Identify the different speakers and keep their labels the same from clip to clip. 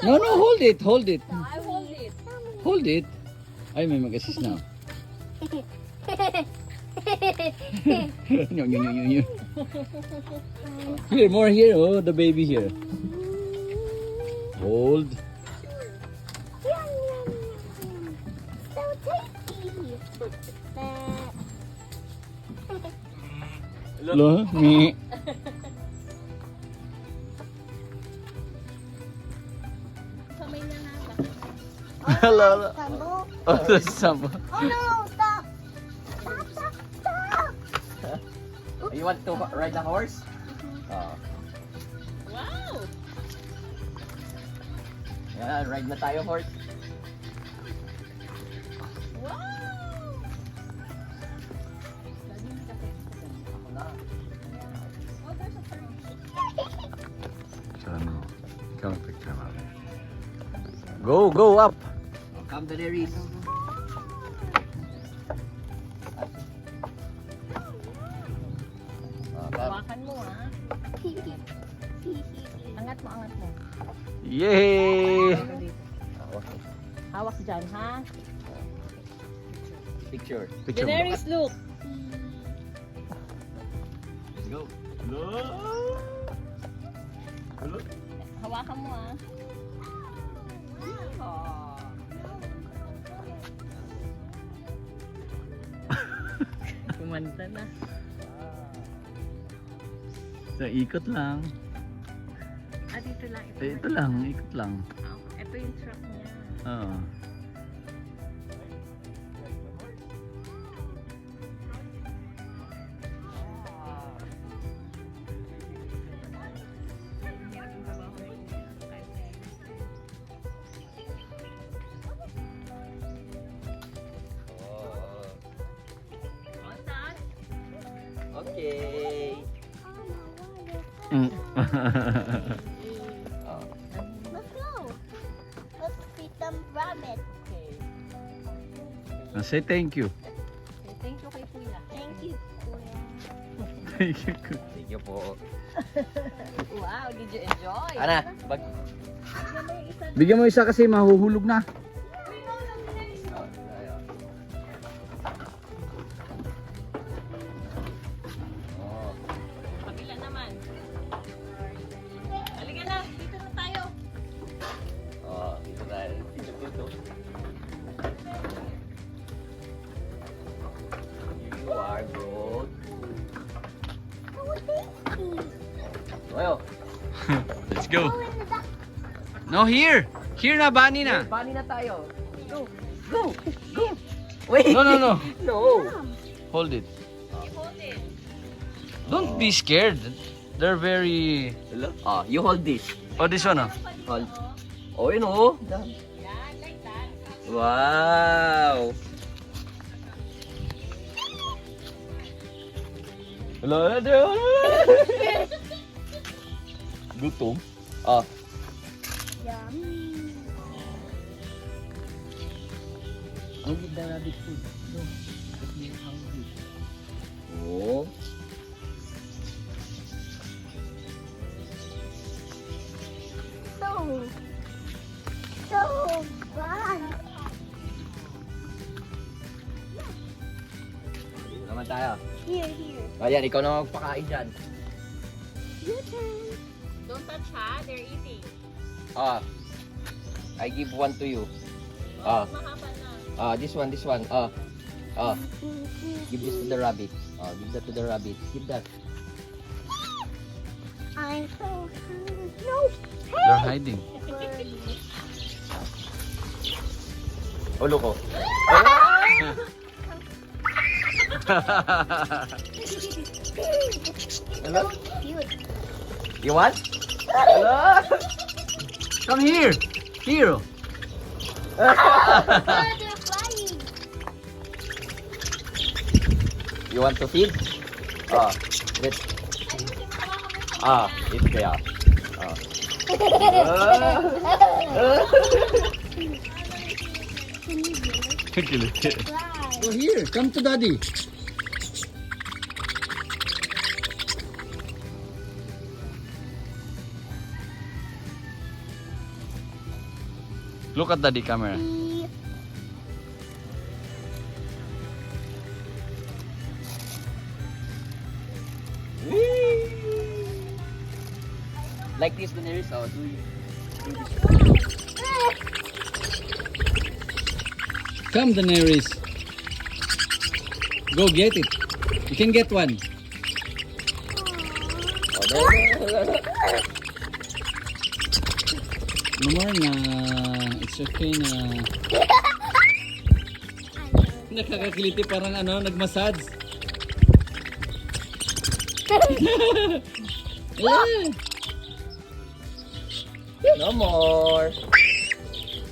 Speaker 1: No, no, hold it, hold it.
Speaker 2: I hold it.
Speaker 1: Hold it. Ay, may mag-assist na. Nyo, nyo, nyo, nyo, nyo. Here, more here. Oh, the baby here. Hold.
Speaker 3: Yum, yum, yum. So tasty.
Speaker 1: Hello? Me.
Speaker 2: Kamay na nga.
Speaker 1: Hello.
Speaker 3: Sambo.
Speaker 1: Oh, there's some.
Speaker 3: Oh no, stop. Stop, stop, stop.
Speaker 4: You want to ride the horse?
Speaker 2: Wow!
Speaker 4: Yeah, ride na tayo horse.
Speaker 2: Wow!
Speaker 4: Ako na.
Speaker 2: Oh, there's a turn.
Speaker 1: Ikaw ang picture namin. Go, go up.
Speaker 4: Come to the race.
Speaker 2: Hawakan mo ah. Angat mo, angat mo.
Speaker 1: Yay!
Speaker 2: Hawak dyan, ha?
Speaker 4: Picture.
Speaker 1: Picture mo.
Speaker 2: Daenerys, look.
Speaker 4: Let's go.
Speaker 2: Hawakan mo ah. Oh. Kumanta na.
Speaker 1: So, ikot lang.
Speaker 2: Ah, dito lang.
Speaker 1: Ito lang, ikot lang.
Speaker 2: Oh, ito yung truck niya.
Speaker 1: Oo.
Speaker 4: Okay.
Speaker 1: Mm.
Speaker 3: Let's go. Let's feed them rabbit.
Speaker 2: Okay.
Speaker 1: Say thank you.
Speaker 2: Okay, thank you kay Kuya.
Speaker 3: Thank you, Kuya.
Speaker 1: Thank you.
Speaker 4: Thank you po.
Speaker 2: Wow, did you enjoy?
Speaker 4: Ana, bag.
Speaker 1: Bigyan mo isa kasi mahuhulog na.
Speaker 2: Kabila naman. Halika na, dito na tayo.
Speaker 4: Oh, dito tayo. Dito. You are good.
Speaker 3: Oh, tasty.
Speaker 4: Oyo.
Speaker 1: Let's go.
Speaker 3: Go in the back.
Speaker 1: No, here. Here na, bani na.
Speaker 4: Bani na tayo. Go. Go. Go. Wait.
Speaker 1: No, no, no.
Speaker 4: No.
Speaker 1: Hold it.
Speaker 2: Hold it.
Speaker 1: Don't be scared. They're very...
Speaker 4: Hello? Oh, you hold this.
Speaker 1: Oh, this one, oh.
Speaker 4: Hold. Oh, yun oh.
Speaker 2: Yan, like that.
Speaker 4: Wow.
Speaker 1: Hello, gutom.
Speaker 4: Oh.
Speaker 3: Yummy.
Speaker 1: Don't eat the rabbit food. No. You're hungry.
Speaker 4: Oh.
Speaker 3: So fun.
Speaker 4: Dito naman tayo.
Speaker 3: Here, here.
Speaker 4: Ayan, ikaw na magpakain dyan.
Speaker 3: Your turn.
Speaker 2: Don't touch ha, they're eating.
Speaker 4: Ah. I give one to you. Ah.
Speaker 2: Mahaba na.
Speaker 4: This one. Give this to the rabbit. Give that to the rabbit. Give that.
Speaker 3: I'm so hungry. No.
Speaker 1: They're hiding.
Speaker 4: Ulo ko. Hello?
Speaker 3: Cute.
Speaker 4: You want? Hello?
Speaker 1: Come here. Here.
Speaker 3: Oh, they're flying.
Speaker 4: You want to feed? Let. It's there.
Speaker 1: Go here. Come to daddy.
Speaker 5: Look at daddy camera.
Speaker 3: P.
Speaker 4: Like this, Daenerys. Oh, do this.
Speaker 5: Come, Daenerys. Go get it. You can get one.
Speaker 4: Oh,
Speaker 5: No more na. It's okay na. Nakakakiliti parang ano, nagmassage. Yeah.
Speaker 4: no more.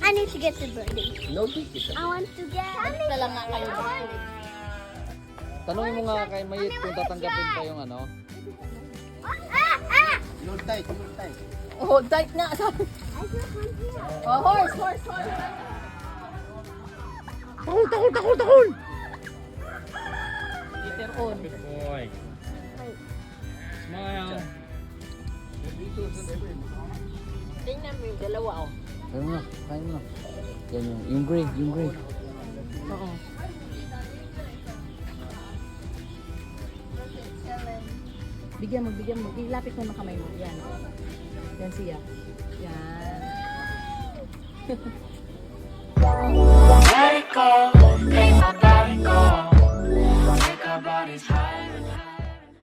Speaker 3: I need to get the birthday.
Speaker 4: No ticket.
Speaker 3: I want to get.
Speaker 2: Tala nga kayo.
Speaker 5: Tanongin mo nga kay Mayit kung tatanggapin pa yung ano.
Speaker 1: Load tight, load tight.
Speaker 2: Oh, tight nga. Sabi. Oh, horse.
Speaker 5: Takol!
Speaker 2: Later on.
Speaker 5: Good boy. Smile.
Speaker 2: Tingnan mo yung dalawa, oh.
Speaker 5: Kain mo. Yan yung gray.
Speaker 2: Oo. Bigyan mo. Ilapit mo ng kamay mo. Yan. Yan siya. Yan.